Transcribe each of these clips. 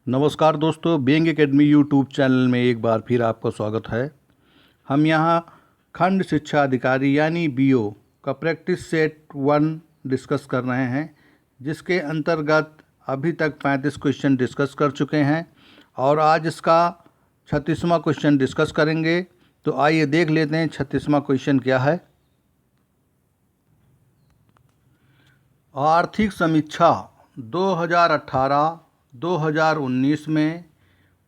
नमस्कार दोस्तों, being academy YouTube channel में एक बार फिर आपका स्वागत है। हम यहाँ खंड शिक्षा अधिकारी यानी बीओ का प्रैक्टिस सेट 1 डिस्कस कर रहे हैं, जिसके अंतर्गत अभी तक 35 क्वेश्चन डिस्कस कर चुके हैं और आज इसका 36वां क्वेश्चन डिस्कस करेंगे। तो आइए देख लेते हैं 36वां क्वेश्चन क्या है। आर्थिक समीक्षा 2018-2019 में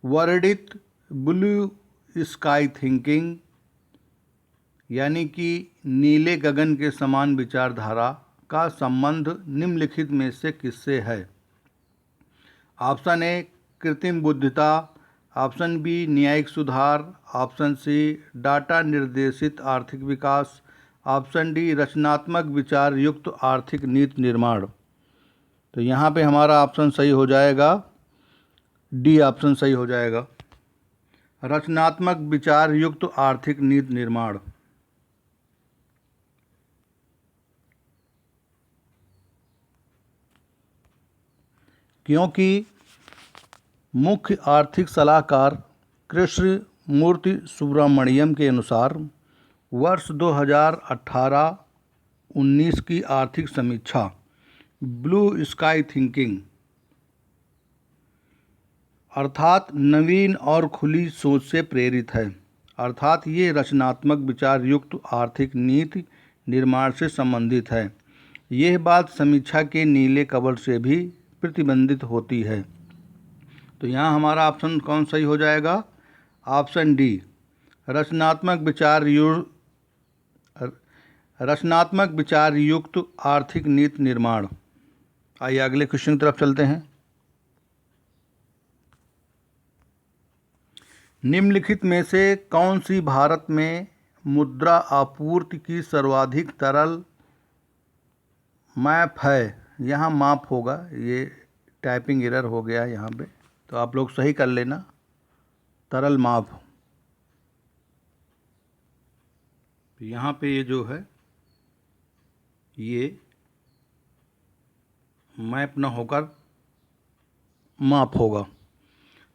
वर्णित ब्लू स्काई थिंकिंग यानी कि नीले गगन के समान विचारधारा का संबंध निम्नलिखित में से किससे है? ऑप्शन ए कृत्रिम बुद्धिमत्ता, ऑप्शन बी न्यायिक सुधार, ऑप्शन सी डाटा निर्देशित आर्थिक विकास, ऑप्शन डी रचनात्मक विचार युक्त आर्थिक नीति निर्माण। तो यहाँ पे हमारा ऑप्शन सही हो जाएगा, डी ऑप्शन सही हो जाएगा, रचनात्मक विचार युक्त आर्थिक नीति निर्माण। क्योंकि मुख्य आर्थिक सलाहकार कृष्णमूर्ति सुब्रमण्यम के अनुसार वर्ष 2018-19 की आर्थिक समीक्षा ब्लू स्काई थिंकिंग अर्थात नवीन और खुली सोच से प्रेरित है, अर्थात ये रचनात्मक विचार युक्त आर्थिक नीति निर्माण से संबंधित है। यह बात समीक्षा के नीले कवर से भी प्रतिबंधित होती है। तो यहाँ हमारा ऑप्शन कौन सही हो जाएगा? ऑप्शन डी, रचनात्मक विचार युक्त आर्थिक नीति निर्माण। आइए अगले क्वेश्चन की तरफ चलते हैं। निम्नलिखित में से कौन सी भारत में मुद्रा आपूर्ति की सर्वाधिक तरल मैप है? यहाँ माप होगा, ये टाइपिंग एरर हो गया यहाँ पे, तो आप लोग सही कर लेना, तरल माप। यहाँ पे ये जो है ये मैप न होकर माप होगा।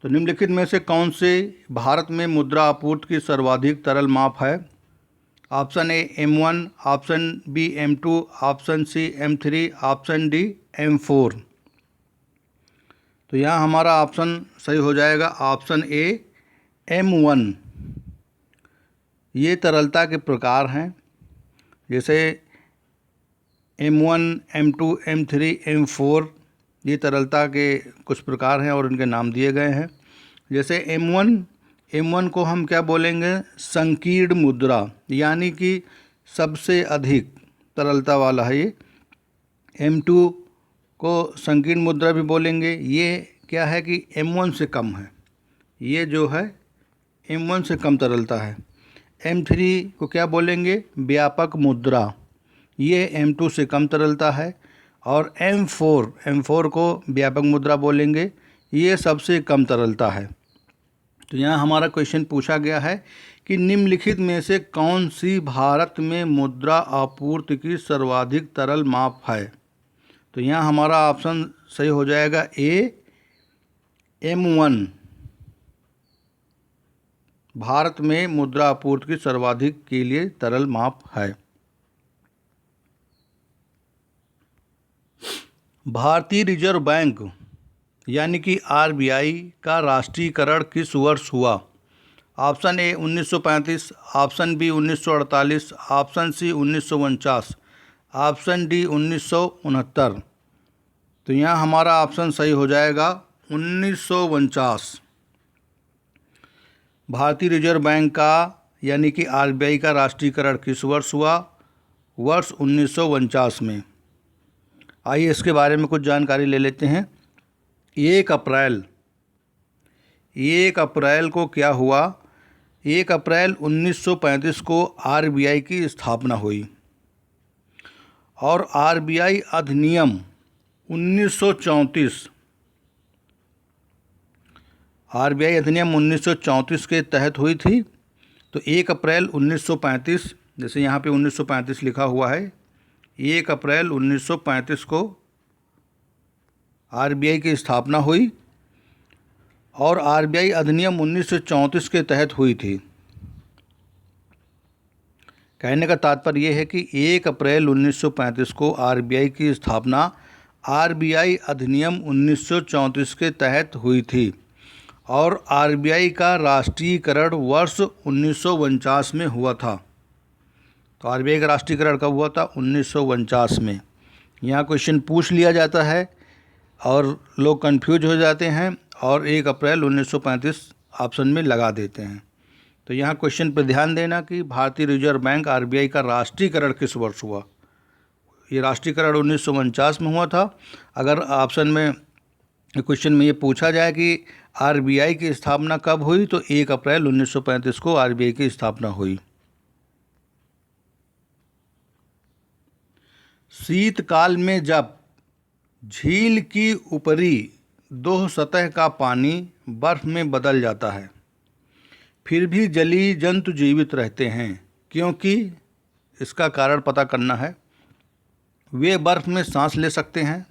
तो निम्नलिखित में से कौन से भारत में मुद्रा आपूर्ति की सर्वाधिक तरल माप है? Option A M1, option B M2, option C M3, option D M4। तो यहाँ हमारा ऑप्शन सही हो जाएगा, ऑप्शन ए M1। ये तरलता के प्रकार हैं, जैसे M1, M2, M3, M4 ये तरलता के कुछ प्रकार हैं और इनके नाम दिए गए हैं। जैसे M1 को हम क्या बोलेंगे? संकीर्ण मुद्रा, यानी कि सबसे अधिक तरलता वाला है ये। M2 को संकीर्ण मुद्रा भी बोलेंगे, ये क्या है कि M1 से कम है, ये जो है M1 से कम तरलता है। M3 को क्या बोलेंगे? व्यापक मुद्रा, ये M2 से कम तरलता है। और M4 को व्यापक मुद्रा बोलेंगे, ये सबसे कम तरलता है। तो यहाँ हमारा क्वेश्चन पूछा गया है कि निम्नलिखित में से कौन सी भारत में मुद्रा आपूर्ति की सर्वाधिक तरल माप है? तो यहाँ हमारा ऑप्शन सही हो जाएगा, ए M1 भारत में मुद्रा आपूर्ति की सर्वाधिक के लिए तरल माप है। भारतीय रिजर्व बैंक यानी कि RBI का राष्ट्रीयकरण किस वर्ष हुआ? Option A 1935, option B 1948, option C 1949, option D 1969। तो यहाँ हमारा ऑप्शन सही हो जाएगा 1949। भारतीय रिजर्व बैंक का यानी कि RBI का राष्ट्रीयकरण किस वर्ष हुआ? वर्ष 1949 में। आइए इसके बारे में कुछ जानकारी ले लेते हैं। 1 अप्रैल को क्या हुआ? 1 अप्रैल 1935 को RBI की स्थापना हुई और RBI अधिनियम 1934 RBI अधिनियम 1934 के तहत हुई थी। तो 1 अप्रैल 1935, जैसे यहाँ पे 1935 लिखा हुआ है, 1 अप्रैल 1935 को RBI की स्थापना हुई और आरबीआई अधिनियम 1934 के तहत हुई थी। कहने का तात्पर्य यह है कि 1 अप्रैल 1935 को आरबीआई की स्थापना आरबीआई अधिनियम 1934 के तहत हुई थी और आरबीआई का राष्ट्रीयकरण वर्ष 1949 में हुआ था। तो आरबीआई का राष्ट्रीयकरण कब हुआ था? 1949 में। यहाँ क्वेश्चन पूछ लिया जाता है और लोग कंफ्यूज हो जाते हैं और 1 अप्रैल 1935 ऑप्शन में लगा देते हैं। तो यहाँ क्वेश्चन पर ध्यान देना कि भारतीय रिजर्व बैंक आरबीआई का राष्ट्रीयकरण किस वर्ष हुआ। ये राष्ट्रीयकरण 1949 में हुआ था। अगर ऑप्शन में क्वेश्चन में ये पूछा जाए कि आरबीआई की स्थापना कब हुई तो 1 अप्रैल 1935 को आरबीआई की स्थापना हुई। शीतकाल में जब झील की ऊपरी 2 सतह का पानी बर्फ में बदल जाता है फिर भी जलीय जंतु जीवित रहते हैं, क्योंकि इसका कारण पता करना है। वे बर्फ में सांस ले सकते हैं,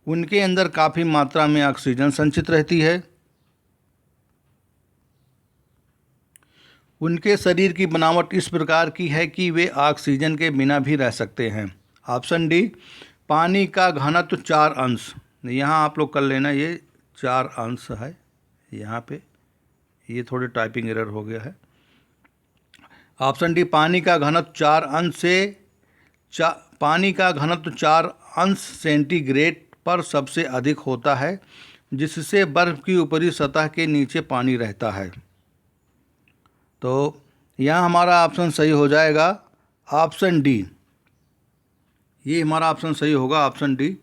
उनके अंदर काफ़ी मात्रा में ऑक्सीजन संचित रहती है, उनके शरीर की बनावट इस प्रकार की है कि वे ऑक्सीजन के बिना भी रह सकते हैं। ऑप्शन डी, पानी का घनत्व 4 अंश। यहाँ आप लोग कर लेना, ये 4 अंश है। यहाँ पे ये थोड़े टाइपिंग एरर हो गया है। ऑप्शन डी, पानी का घनत्व 4 अंश से पानी का घनत्व 4 अंश सेंटीग्रेड पर सबसे अधिक होता है, जिससे बर्फ की ऊपरी सतह के नीचे पानी रहता है। तो यहाँ हमारा ऑप्शन सही हो जाएगा ऑप्शन डी। ये हमारा ऑप्शन सही होगा, ऑप्शन डी,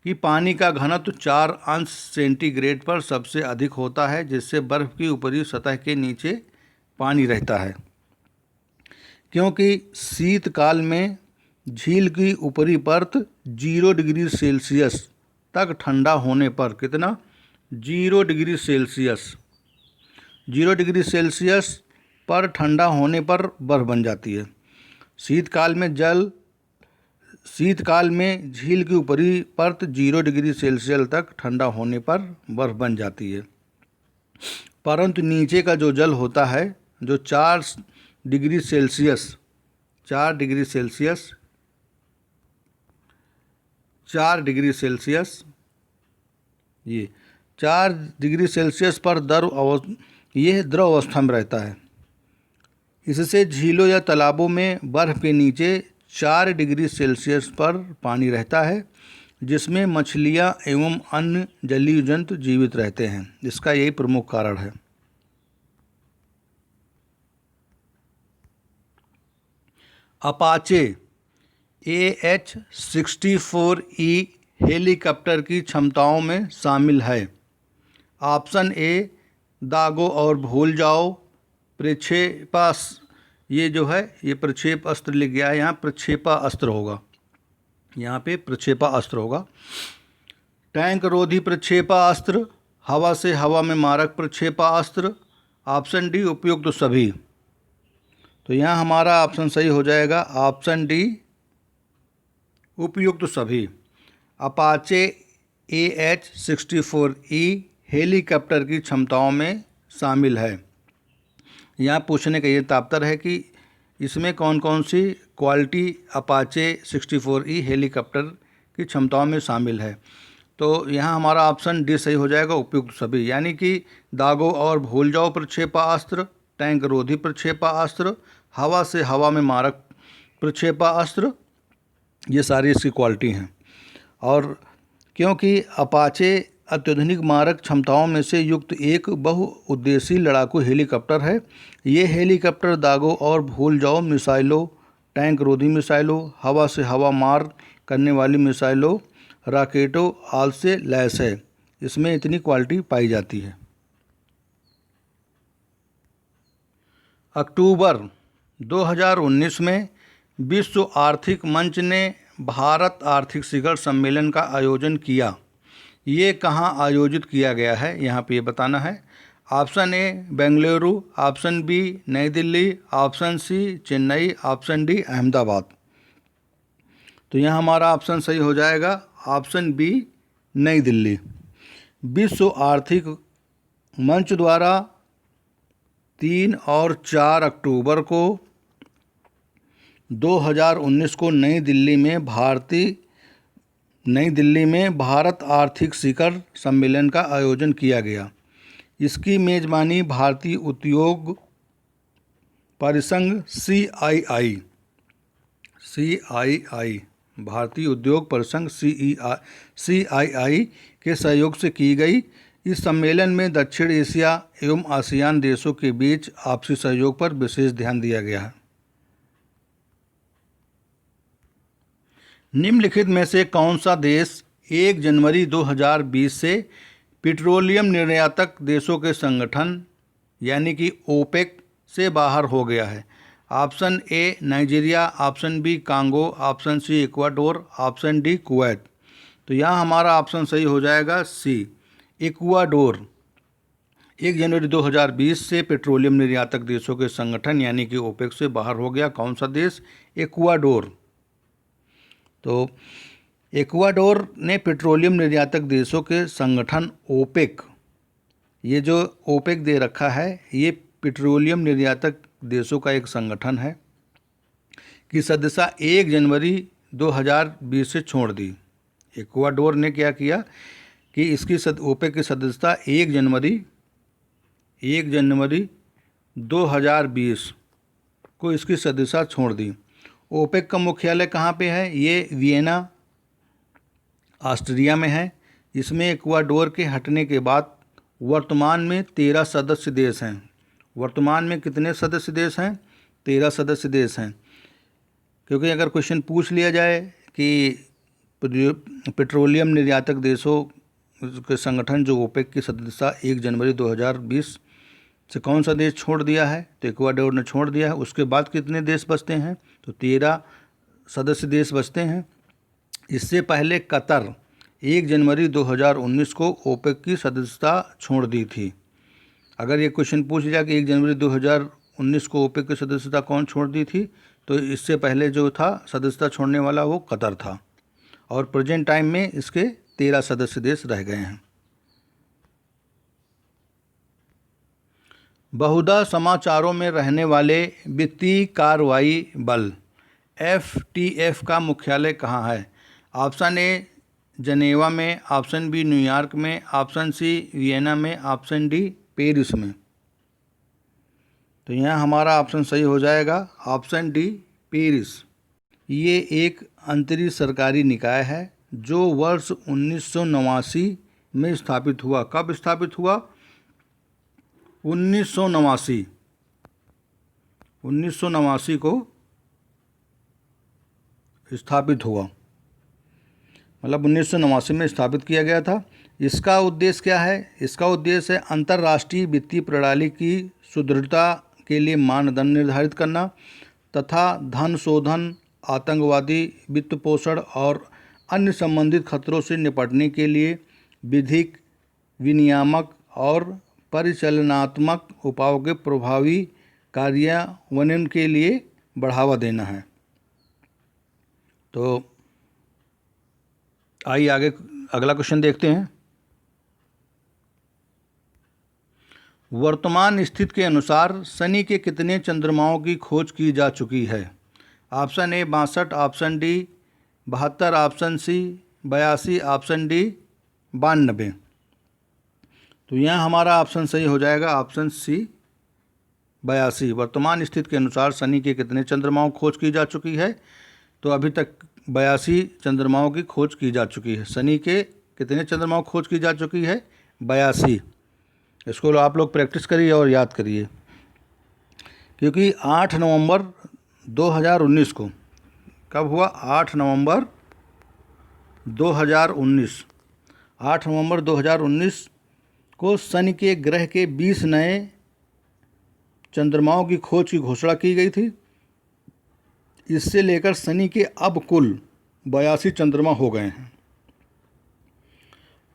कि पानी का घनत्व 4 अंश सेंटीग्रेड पर सबसे अधिक होता है, जिससे बर्फ की ऊपरी सतह के नीचे पानी रहता है। क्योंकि शीतकाल में झील की ऊपरी परत 0 डिग्री सेल्सियस तक ठंडा होने पर, कितना? 0 डिग्री सेल्सियस, 0 डिग्री सेल्सियस पर ठंडा होने पर बर्फ़ बन जाती है। शीतकाल में झील की ऊपरी परत 0 डिग्री सेल्सियस तक ठंडा होने पर बर्फ़ बन जाती है, परंतु नीचे का जो जल होता है जो 4 डिग्री सेल्सियस 4 डिग्री सेल्सियस पर यह द्रव अवस्था में रहता है। इससे झीलों या तालाबों में बर्फ़ के नीचे 4 डिग्री सेल्सियस पर पानी रहता है, जिसमें मछलियाँ एवं अन्य जलीय जंतु जीवित रहते हैं। इसका यही प्रमुख कारण है। अपाचे AH-64E हेलीकॉप्टर की क्षमताओं में शामिल है। ऑप्शन ए, दागो और भूल जाओ प्रक्षेपास्त्र। ये जो है ये प्रक्षेप अस्त्र लिख गया है, यहाँ प्रक्षेपा अस्त्र होगा, यहाँ पे प्रक्षेपा अस्त्र होगा। टैंक रोधी प्रक्षेपा अस्त्र, हवा से हवा में मारक प्रक्षेपा अस्त्र। ऑप्शन डी, उपयुक्त सभी। तो यहाँ हमारा ऑप्शन सही हो जाएगा ऑप्शन डी, उपयुक्त सभी। अपाचे AH-64E हेलीकॉप्टर की क्षमताओं में शामिल है। यहाँ पूछने का ये तात्पर्य है कि इसमें कौन कौन सी क्वालिटी अपाचे 64E हेलीकॉप्टर की क्षमताओं में शामिल है। तो यहाँ हमारा ऑप्शन डी सही हो जाएगा, उपयुक्त सभी। यानी कि दागो और भूल जाओ प्रक्षेपास्त्र, टैंक रोधी प्रक्षेपास्त्र, हवा से हवा में मारक प्रक्षेपास्त्र, ये सारी इसकी क्वालिटी हैं। और क्योंकि अपाचे अत्याधुनिक मारक क्षमताओं में से युक्त एक बहुउद्देशीय लड़ाकू हेलीकॉप्टर है। ये हेलीकॉप्टर दागो और भूल जाओ मिसाइलों, टैंक रोधी मिसाइलों, हवा से हवा मार करने वाली मिसाइलों, रॉकेटों आदि से लैस है। इसमें इतनी क्वालिटी पाई जाती है। अक्टूबर 2019 में विश्व आर्थिक मंच ने भारत आर्थिक शिखर सम्मेलन का आयोजन किया। ये कहाँ आयोजित किया गया है, यहाँ पे ये बताना है। Option A Bengaluru, option B New Delhi, option C Chennai, option D Ahmedabad. तो यहाँ हमारा ऑप्शन सही हो जाएगा ऑप्शन बी नई दिल्ली। विश्व आर्थिक मंच द्वारा 3 और 4 अक्टूबर को 2019 को नई दिल्ली में भारत आर्थिक शिखर सम्मेलन का आयोजन किया गया। इसकी मेजबानी भारतीय उद्योग परिसंघ CII भारतीय उद्योग परिसंघ CII के सहयोग से की गई। इस सम्मेलन में दक्षिण एशिया एवं आसियान देशों के बीच आपसी सहयोग पर विशेष ध्यान दिया गया है। निम्नलिखित में से कौन सा देश 1 जनवरी 2020 से पेट्रोलियम निर्यातक देशों के संगठन यानी कि ओपेक से बाहर हो गया है? Option A Nigeria, option B Congo, option C Ecuador, option D Kuwait. तो यहाँ हमारा ऑप्शन सही हो जाएगा सी, इक्वाडोर। 1 जनवरी 2020 से पेट्रोलियम निर्यातक देशों के संगठन यानी कि ओपेक से बाहर हो गया। कौन सा देश? इक्वाडोर। तो इक्वाडोर ने पेट्रोलियम निर्यातक देशों के संगठन ओपेक, ये जो ओपेक दे रखा है ये पेट्रोलियम निर्यातक देशों का एक संगठन है, की सदस्यता 1 जनवरी 2020 से छोड़ दी। इक्वाडोर ने क्या किया कि इसकी ओपेक की सदस्यता 1 जनवरी 2020 को इसकी सदस्यता छोड़ दी। ओपेक का मुख्यालय कहाँ पे है? ये वियना ऑस्ट्रिया में है। इसमें इक्वाडोर के हटने के बाद वर्तमान में 13 सदस्य देश हैं। वर्तमान में कितने सदस्य देश हैं? 13 सदस्य देश हैं। क्योंकि अगर क्वेश्चन पूछ लिया जाए कि पेट्रोलियम निर्यातक देशों के संगठन जो ओपेक की सदस्यता 1 जनवरी 2020 से कौन सा देश छोड़ दिया है, तो इक्वाडोर ने छोड़ दिया है। उसके बाद कितने देश बचते हैं? तो 13 सदस्य देश बचते हैं। इससे पहले कतर 1 जनवरी 2019 को ओपेक की सदस्यता छोड़ दी थी। अगर ये क्वेश्चन पूछ लिया कि 1 जनवरी 2019 को ओपेक की सदस्यता कौन छोड़ दी थी, तो इससे पहले जो था सदस्यता छोड़ने वाला वो कतर था। और प्रेजेंट टाइम में इसके 13 सदस्य देश रह गए हैं। बहुधा समाचारों में रहने वाले वित्तीय कार्रवाई बल FTF का मुख्यालय कहाँ है? ऑप्शन ए जनेवा में, ऑप्शन बी न्यूयॉर्क में, ऑप्शन सी वियना में, ऑप्शन डी पेरिस में। तो यहाँ हमारा ऑप्शन सही हो जाएगा ऑप्शन डी पेरिस। ये एक अंतरिम सरकारी निकाय है जो वर्ष 1989 में स्थापित हुआ। कब स्थापित हुआ? 1989 को स्थापित हुआ, मतलब 1989 में स्थापित किया गया था। इसका उद्देश्य क्या है? इसका उद्देश्य है अंतर्राष्ट्रीय वित्तीय प्रणाली की सुदृढ़ता के लिए मानदंड निर्धारित करना तथा धन शोधन, आतंकवादी वित्त पोषण और अन्य संबंधित खतरों से निपटने के लिए विधिक, विनियामक और परिचालनात्मक उपायों के प्रभावी कार्यान्वयन के लिए बढ़ावा देना है। तो आइए आगे अगला क्वेश्चन देखते हैं। वर्तमान स्थिति के अनुसार शनि के कितने चंद्रमाओं की खोज की जा चुकी है? Option A 62, option D 72, option C 82, option D 92। तो यहाँ हमारा ऑप्शन सही हो जाएगा ऑप्शन सी 82। वर्तमान स्थिति के अनुसार शनि के कितने चंद्रमाओं की खोज की जा चुकी है? तो अभी तक 82 चंद्रमाओं की खोज की जा चुकी है। शनि के कितने चंद्रमाओं की खोज की जा चुकी है? 82। इसको आप लोग प्रैक्टिस करिए और याद करिए, क्योंकि 8 नवंबर 2019 को, कब हुआ? 8 नवंबर 2019। 8 नवंबर 2019 को शनि के ग्रह के 20 नए चंद्रमाओं की खोज की घोषणा की गई थी। इससे लेकर शनि के अब कुल 82 चंद्रमा हो गए हैं।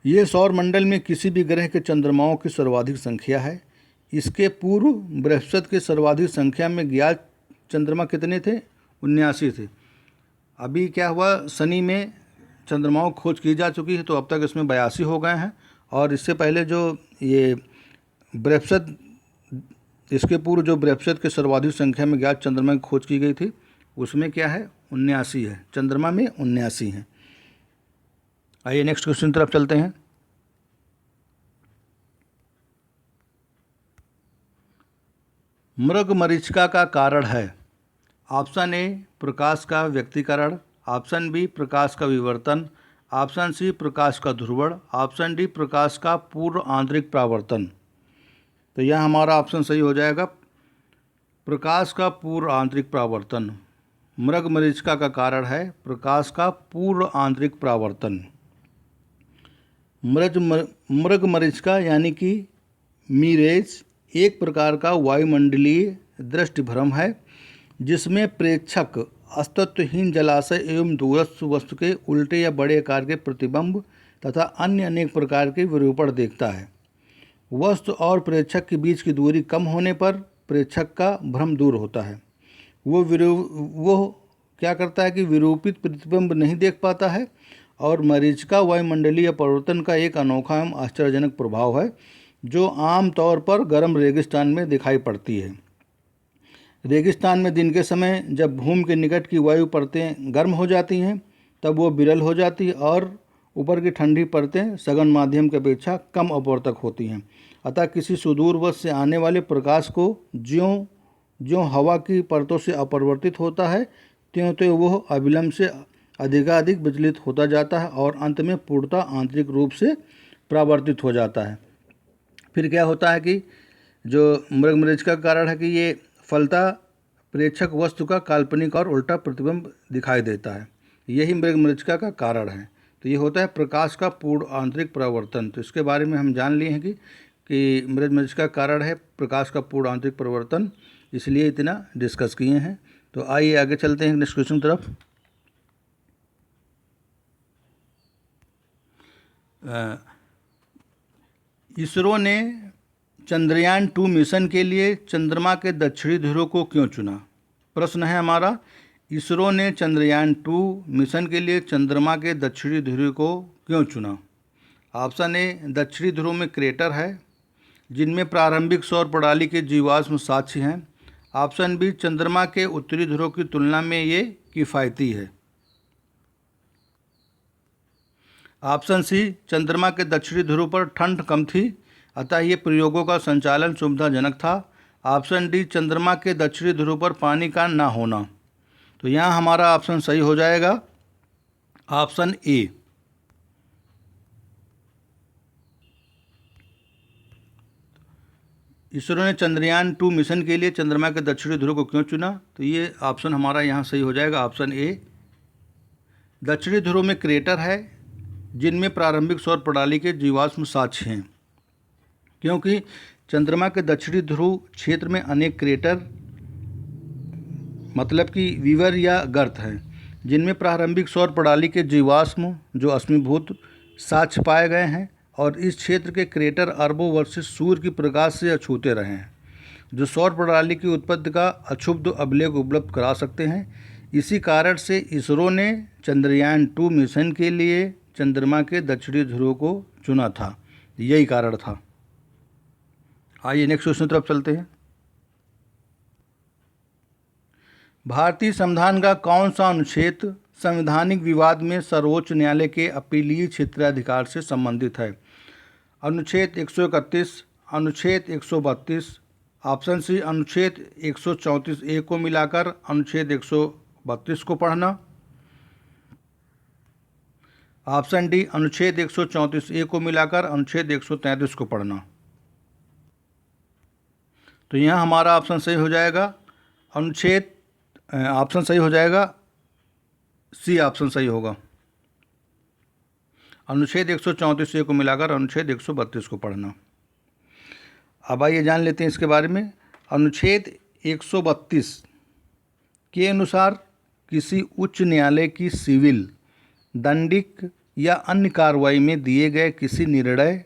ये सौरमंडल में किसी भी ग्रह के चंद्रमाओं की सर्वाधिक संख्या है। इसके पूर्व बृहस्पति के सर्वाधिक संख्या में ज्ञात चंद्रमा कितने थे? 79 थे। अभी क्या हुआ? शनि में चंद्रमाओं की खोज की जा चुकी है, तो अब तक इसमें 82 हो गए हैं। और इससे पहले जो ये बृहस्पति, इसके पूर्व जो बृहस्पति के सर्वाधिक संख्या में ज्ञात चंद्रमा की खोज की गई थी, उसमें क्या है, 79 है। चंद्रमा में 79 हैं। आइए नेक्स्ट क्वेश्चन तरफ चलते हैं। मृगमरीचिका का कारण है। ऑप्शन ए प्रकाश का व्यक्तीकरण, ऑप्शन बी प्रकाश का विवर्तन, ऑप्शन सी प्रकाश का ध्रुवण, ऑप्शन डी प्रकाश का पूर्व आंतरिक परावर्तन। तो यह हमारा ऑप्शन सही हो जाएगा, प्रकाश का पूर्व आंतरिक परावर्तन। मृगमरीचिका का कारण है प्रकाश का पूर्व आंतरिक परावर्तन। मृगमरीचिका यानी कि मीरेज एक प्रकार का वायुमंडलीय दृष्टिभ्रम है, जिसमें प्रेक्षक अस्तित्वहीन जलाशय एवं दूरस्थ वस्तु के उल्टे या बड़े आकार के प्रतिबिंब तथा अन्य अनेक प्रकार के विरूपण देखता है। वस्तु और प्रेक्षक के बीच की दूरी कम होने पर प्रेक्षक का भ्रम दूर होता है। वो क्या करता है कि विरूपित प्रतिबिंब नहीं देख पाता है। और मरीचिका वायुमंडलीय परिवर्तन का एक अनोखा एवं आश्चर्यजनक प्रभाव है, जो आम तौर पर गर्म रेगिस्तान में दिखाई पड़ती है। रेगिस्तान में दिन के समय जब भूमि के निकट की वायु परतें गर्म हो जाती हैं, तब वो विरल हो जाती है और ऊपर की ठंडी परतें सघन माध्यम की अपेक्षा कम अपवर्तक होती हैं। अतः किसी सुदूर वस्तु से आने वाले प्रकाश को ज्यों ज्यों हवा की परतों से अपरिवर्तित होता है, त्यों त्यों वह अविलंब से अधिकाधिक विचलित होता जाता है और अंत में पूर्णतः आंतरिक रूप से परावर्तित हो जाता है। फिर क्या होता है कि जो मृगमरीचिका का कारण है कि ये फलता प्रेक्षक वस्तु का काल्पनिक और उल्टा प्रतिबिंब दिखाई देता है। यही मृगमरीचिका का कारण है। तो ये होता है प्रकाश का पूर्ण आंतरिक परावर्तन। तो इसके बारे में हम जान लिए हैं कि मृगमरीचिका का कारण है प्रकाश का पूर्ण आंतरिक परिवर्तन, इसलिए इतना डिस्कस किए हैं। तो आइए आगे चलते हैं नेक्स्ट क्वेश्चन तरफ। इसरो ने चंद्रयान 2 मिशन के लिए चंद्रमा के दक्षिणी ध्रुव को क्यों चुना? प्रश्न है हमारा, इसरो ने चंद्रयान 2 मिशन के लिए चंद्रमा के दक्षिणी ध्रुव को क्यों चुना? ऑप्शन ए दक्षिणी ध्रुव में क्रेटर है जिनमें प्रारंभिक सौर प्रणाली के जीवाश्म साक्ष्य हैं। ऑप्शन बी चंद्रमा के उत्तरी ध्रुव की तुलना में ये किफ़ायती है। ऑप्शन सी चंद्रमा के दक्षिणी ध्रुव पर ठंड कम थी, अतः ये प्रयोगों का संचालन सुविधाजनक था। ऑप्शन डी चंद्रमा के दक्षिणी ध्रुव पर पानी का ना होना। तो यहाँ हमारा ऑप्शन सही हो जाएगा, ऑप्शन ए। इसरो ने चंद्रयान 2 मिशन के लिए चंद्रमा के दक्षिणी ध्रुव को क्यों चुना? तो ये ऑप्शन हमारा यहाँ सही हो जाएगा, ऑप्शन ए। दक्षिणी ध्रुव में क्रेटर है जिनमें प्रारंभिक सौर प्रणाली के जीवाश्म साक्ष्य हैं। क्योंकि चंद्रमा के दक्षिणी ध्रुव क्षेत्र में अनेक क्रेटर मतलब कि वीवर या गर्त हैं, जिनमें प्रारंभिक सौर प्रणाली के जीवाश्म जो अश्मीभूत साक्ष्य पाए गए हैं। और इस क्षेत्र के क्रेटर अरबों वर्ष से सूर्य की प्रकाश से अछूते रहे हैं, जो सौर प्रणाली की उत्पत्ति का अक्षुब्ध अभिलेख उपलब्ध करा सकते हैं। इसी कारण से इसरो ने चंद्रयान 2 मिशन के लिए चंद्रमा के दक्षिणी ध्रुव को चुना था, यही कारण था। आइए नेक्स्ट क्वेश्चन तरफ चलते हैं। भारतीय संविधान का कौन सा अनुच्छेद संवैधानिक विवाद में सर्वोच्च न्यायालय के अपीलीय क्षेत्राधिकार से संबंधित है? अनुच्छेद 131, अनुच्छेद 132, ऑप्शन सी अनुच्छेद 134 ए को मिलाकर अनुच्छेद 132 को पढ़ना, ऑप्शन डी अनुच्छेद 134 ए को मिलाकर अनुच्छेद 133 को पढ़ना। तो यहाँ हमारा ऑप्शन सही हो जाएगा, ऑप्शन सही हो जाएगा सी, ऑप्शन सही होगा। अनुच्छेद 134 ए को मिलाकर अनुच्छेद 132 को पढ़ना। अब आइए जान लेते हैं इसके बारे में। अनुच्छेद 132 के अनुसार किसी उच्च न्यायालय की सिविल, दंडिक या अन्य कार्रवाई में दिए गए किसी निर्णय,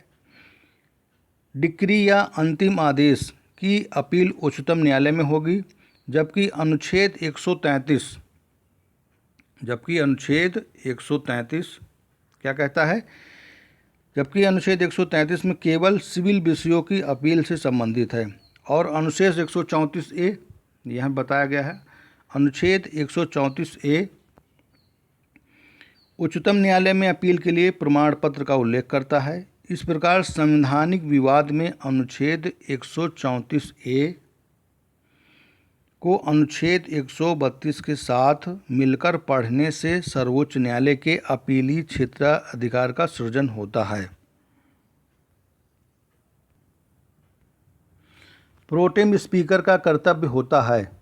डिक्री या अंतिम आदेश की अपील उच्चतम न्यायालय में होगी, जबकि अनुच्छेद 133 क्या कहता है? जबकि अनुच्छेद 133 में केवल सिविल विषयों की अपील से संबंधित है। और अनुच्छेद 134A यहाँ बताया गया है, अनुच्छेद 134A उच्चतम न्यायालय में अपील के लिए प्रमाण पत्र का उल्लेख करता है। इस प्रकार संवैधानिक विवाद में अनुच्छेद 134A को अनुच्छेद 132 के साथ मिलकर पढ़ने से सर्वोच्च न्यायालय के अपीली क्षेत्राधिकार का सृजन होता है। प्रोटेम स्पीकर का कर्तव्य होता है।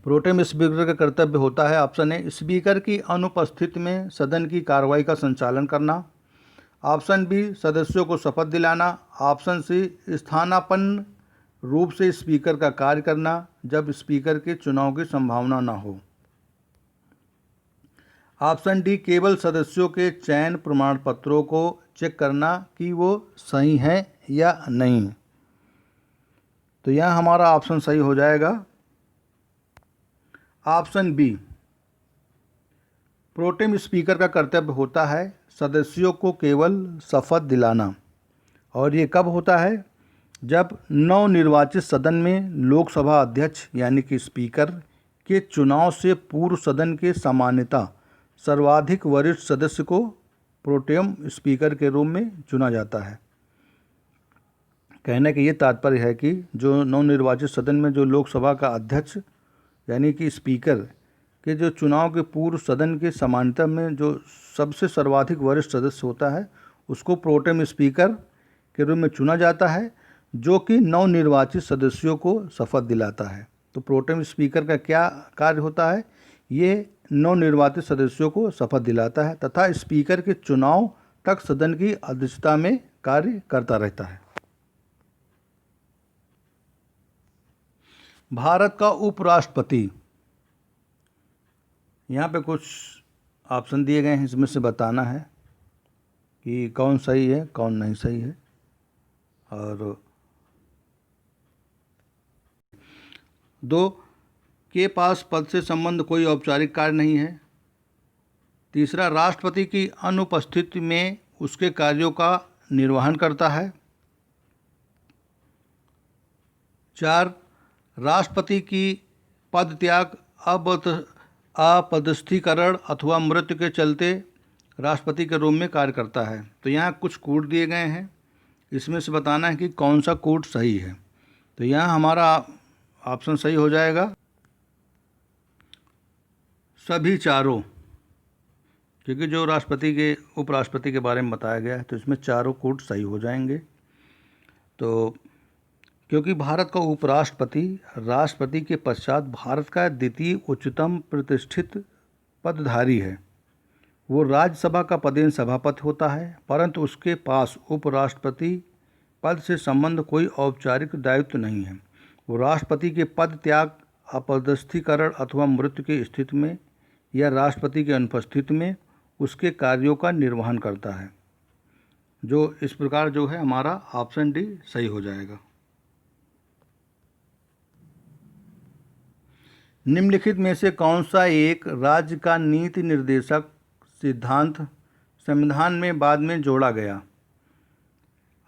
प्रोटेम स्पीकर का कर्तव्य होता है, ऑप्शन ए, स्पीकर की अनुपस्थिति में सदन की कार्रवाई का संचालन करना। ऑप्शन बी, सदस्यों को शपथ दिलाना। ऑप्शन सी, स्थानापन्न रूप से स्पीकर का कार्य करना जब स्पीकर के चुनाव की संभावना न हो। ऑप्शन डी, केवल सदस्यों के चयन प्रमाण पत्रों को चेक करना कि वो सही हैं या नहीं। तो यह हमारा ऑप्शन सही हो जाएगा, ऑप्शन बी। प्रोटेम स्पीकर का कर्तव्य होता है सदस्यों को केवल शपथ दिलाना। और ये कब होता है? जब नवनिर्वाचित सदन में लोकसभा अध्यक्ष यानी कि स्पीकर के चुनाव से पूर्व सदन के सामान्यतः सर्वाधिक वरिष्ठ सदस्य को प्रोटेम स्पीकर के रूप में चुना जाता है। कहने का ये तात्पर्य है कि जो नवनिर्वाचित सदन में जो लोकसभा का अध्यक्ष यानी कि स्पीकर के जो चुनाव के पूर्व सदन के समानता में जो सबसे सर्वाधिक वरिष्ठ सदस्य होता है उसको प्रोटेम स्पीकर के रूप में चुना जाता है, जो कि नवनिर्वाचित सदस्यों को शपथ दिलाता है। तो प्रोटेम स्पीकर का क्या कार्य होता है? ये नवनिर्वाचित सदस्यों को शपथ दिलाता है तथा स्पीकर के चुनाव तक सदन की अध्यक्षता में कार्य करता रहता है। भारत का उपराष्ट्रपति, यहाँ पे कुछ ऑप्शन दिए गए हैं, इसमें से बताना है कि कौन सही है कौन नहीं सही है। और 2 के पास पद से संबंध कोई औपचारिक कार्य नहीं है। तीसरा, राष्ट्रपति की अनुपस्थिति में उसके कार्यों का निर्वहन करता है। 4, राष्ट्रपति की पद त्याग अपदस्थीकरण अथवा मृत्यु के चलते राष्ट्रपति के रूप में कार्य करता है। तो यहाँ कुछ कोड दिए गए हैं, इसमें से बताना है कि कौन सा कोड सही है। तो यहाँ हमारा ऑप्शन सही हो जाएगा सभी चारों, क्योंकि जो राष्ट्रपति के उपराष्ट्रपति के बारे में बताया गया है तो इसमें चारों कोड सही हो जाएंगे। तो क्योंकि भारत का उपराष्ट्रपति राष्ट्रपति के पश्चात भारत का द्वितीय उच्चतम प्रतिष्ठित पदधारी है। वो राज्यसभा का पदेन सभापति होता है, परंतु उसके पास उपराष्ट्रपति पद से संबंध कोई औपचारिक दायित्व नहीं है। वो राष्ट्रपति के पद त्याग, अपदस्थीकरण अथवा मृत्यु की स्थिति में या राष्ट्रपति की अनुपस्थिति में उसके कार्यों का निर्वहन करता है। जो इस प्रकार जो है हमारा ऑप्शन डी सही हो जाएगा। निम्नलिखित में से कौन सा एक राज्य का नीति निर्देशक सिद्धांत संविधान में बाद में जोड़ा गया?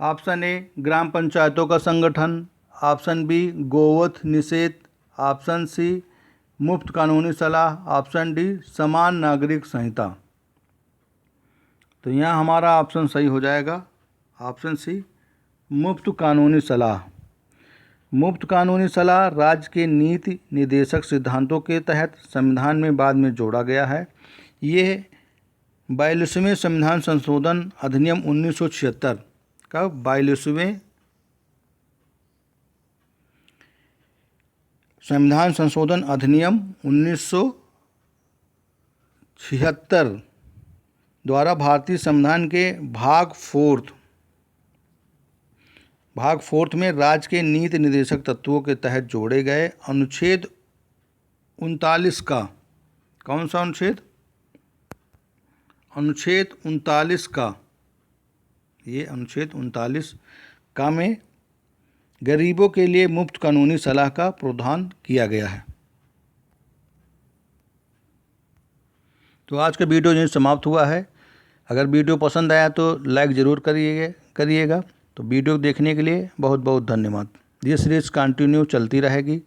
ऑप्शन ए, ग्राम पंचायतों का संगठन। ऑप्शन बी, गोवध निषेध। ऑप्शन सी, मुफ्त कानूनी सलाह। ऑप्शन डी, समान नागरिक संहिता। तो यहाँ हमारा ऑप्शन सही हो जाएगा, ऑप्शन सी, मुफ्त कानूनी सलाह। मुफ्त कानूनी सलाह राज्य के नीति निर्देशक सिद्धांतों के तहत संविधान में बाद में जोड़ा गया है। ये 42वें संविधान संशोधन अधिनियम 1976 का 42वें संविधान संशोधन अधिनियम 1976 द्वारा भारतीय संविधान के भाग 4 में राज्य के नीति निर्देशक तत्वों के तहत जोड़े गए अनुच्छेद 39 का, कौन सा अनुच्छेद? अनुच्छेद 39 का, ये अनुच्छेद 39 का में गरीबों के लिए मुफ्त कानूनी सलाह का प्रावधान किया गया है। तो आज का वीडियो यहीं समाप्त हुआ है। अगर वीडियो पसंद आया तो लाइक ज़रूर करिएगा। तो वीडियो देखने के लिए बहुत बहुत धन्यवाद। ये सीरीज़ कंटिन्यू चलती रहेगी।